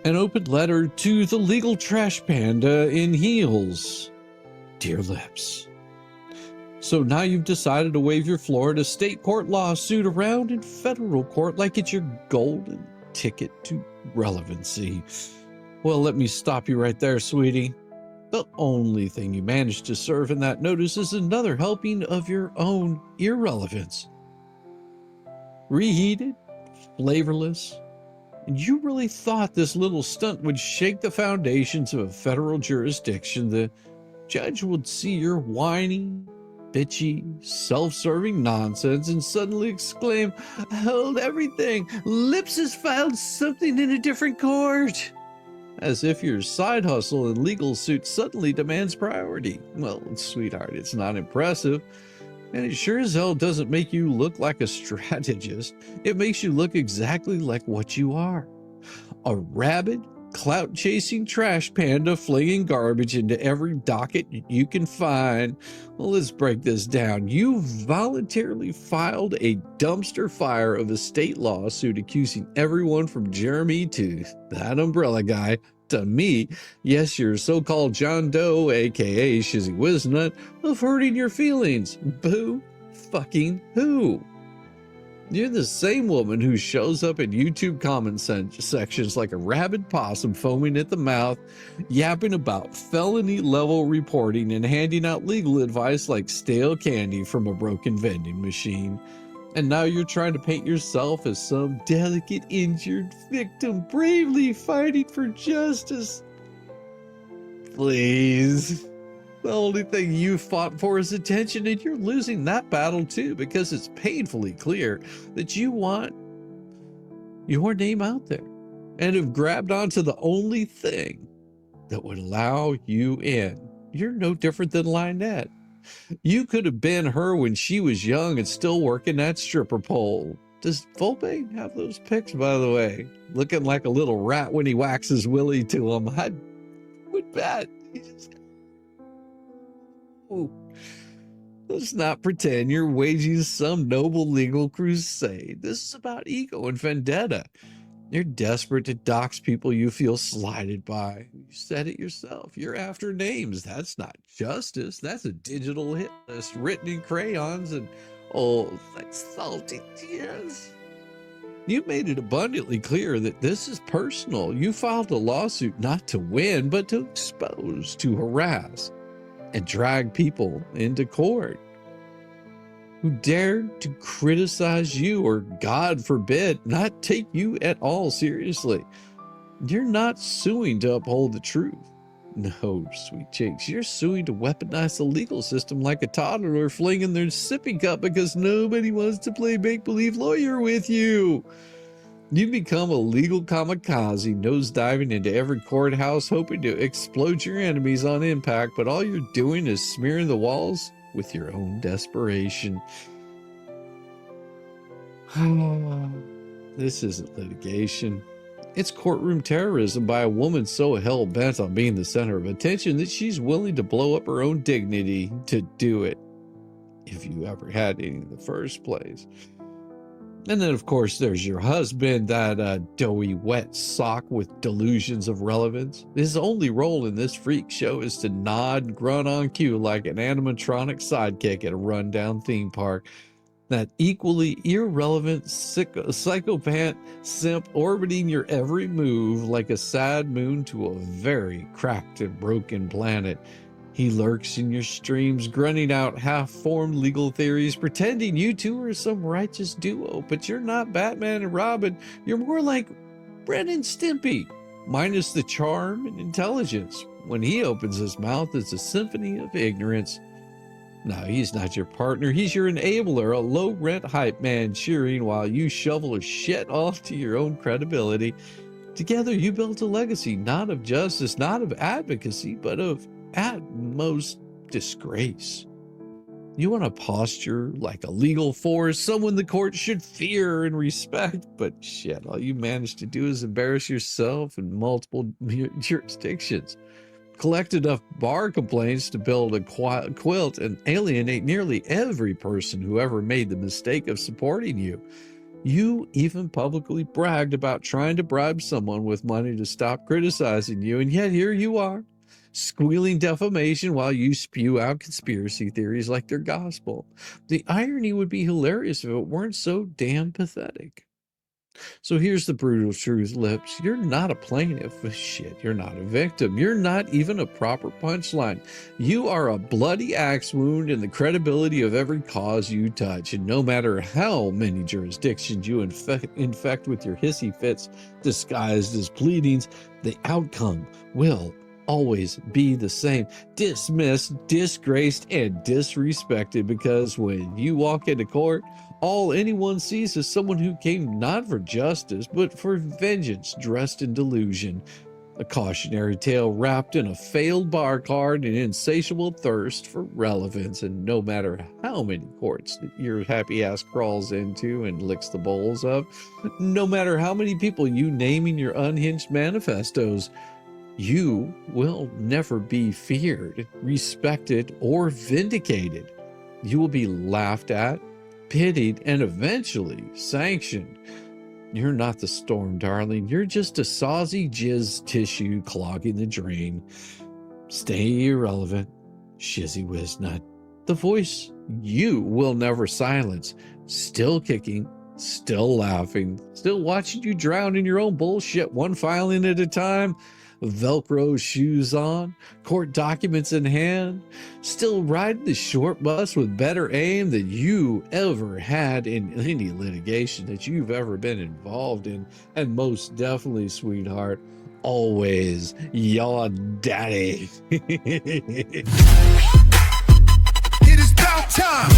An open letter to the legal trash panda in heels. Dear Lips. So now you've decided to wave your Florida state court lawsuit around in federal court like it's your golden ticket to relevancy. Well, let me stop you right there, sweetie. The only thing you managed to serve in that notice is another helping of your own irrelevance. Reheated, flavorless, and you really thought this little stunt would shake the foundations of a federal jurisdiction. The judge would see your whining, bitchy, self-serving nonsense and suddenly exclaim, "Hold everything! Lips has filed something in a different court!" As if your side hustle and legal suit suddenly demands priority. Well, sweetheart, it's not impressive. And it sure as hell doesn't make you look like a strategist. It makes you look exactly like what you are. A rabid, clout-chasing trash panda flinging garbage into every docket you can find. Well, let's break this down. You voluntarily filed a dumpster fire of a state lawsuit accusing everyone from Jeremy to that umbrella guy to me, yes, your so-called John Doe, aka Shizzywhiznut, of hurting your feelings. Boo fucking who? You're the same woman who shows up in YouTube comment sections like a rabid possum foaming at the mouth, yapping about felony level reporting and handing out legal advice like stale candy from a broken vending machine. And now you're trying to paint yourself as some delicate, injured victim bravely fighting for justice. Please. The only thing you fought for is attention, and you're losing that battle too because it's painfully clear that you want your name out there and have grabbed onto the only thing that would allow you in. You're no different than Lynette. You could have been her when she was young and still working that stripper pole. Does Volpe have those pics, by the way? Looking like a little rat when he waxes Willie to him. I would bet. Let's not pretend you're waging some noble legal crusade. This is about ego and vendetta. You're desperate to dox people you feel slighted by. You said it yourself. You're after names. That's not justice. That's a digital hit list written in crayons and, oh, like salty tears. You made it abundantly clear that this is personal. You filed a lawsuit not to win, but to expose, to harass, and drag people into court who dared to criticize you or, God forbid, not take you at all seriously. You're not suing to uphold the truth. No, sweet cheeks, you're suing to weaponize the legal system like a toddler flinging their sippy cup because nobody wants to play make-believe lawyer with you. You become a legal kamikaze, nosediving into every courthouse, hoping to explode your enemies on impact, but all you're doing is smearing the walls with your own desperation. This isn't litigation. It's courtroom terrorism by a woman so hell-bent on being the center of attention that she's willing to blow up her own dignity to do it, if you ever had any in the first place. And then, of course, there's your husband, that doughy wet sock with delusions of relevance. His only role in this freak show is to nod and grunt on cue like an animatronic sidekick at a rundown theme park. That equally irrelevant psychopath simp orbiting your every move like a sad moon to a very cracked and broken planet. He lurks in your streams, grunting out half-formed legal theories, pretending you two are some righteous duo, but you're not Batman and Robin. You're more like Ren and Stimpy, minus the charm and intelligence. When he opens his mouth, it's a symphony of ignorance. No, he's not your partner. He's your enabler, a low-rent hype man cheering while you shovel shit off to your own credibility. Together, you built a legacy, not of justice, not of advocacy, but of, at most, disgrace. You want to posture like a legal force, someone the court should fear and respect, but shit, all you manage to do is embarrass yourself in multiple jurisdictions. Collect enough bar complaints to build a quilt and alienate nearly every person who ever made the mistake of supporting you. You even publicly bragged about trying to bribe someone with money to stop criticizing you, and yet here you are, squealing defamation while you spew out conspiracy theories like they're gospel. The irony would be hilarious if it weren't so damn pathetic. So here's the brutal truth, Lips. You're not a plaintiff. Shit, you're not a victim. You're not even a proper punchline. You are a bloody axe wound in the credibility of every cause you touch. And no matter how many jurisdictions you infect with your hissy fits disguised as pleadings, the outcome will always be the same: dismissed, disgraced, and disrespected, because when you walk into court, all anyone sees is someone who came not for justice, but for vengeance, dressed in delusion. A cautionary tale wrapped in a failed bar card and insatiable thirst for relevance. And no matter how many courts that your happy ass crawls into and licks the bowls of, no matter how many people you name in your unhinged manifestos, you will never be feared, respected, or vindicated. You will be laughed at, pitied, and eventually sanctioned. You're not the storm, darling. You're just a saucy jizz tissue clogging the drain. Stay irrelevant, Shizzywhiznut. The voice you will never silence. Still kicking, still laughing, still watching you drown in your own bullshit, one filing at a time. Velcro shoes on, court documents in hand, still riding the short bus with better aim than you ever had in any litigation that you've ever been involved in. And most definitely, sweetheart, always your daddy. It is about time.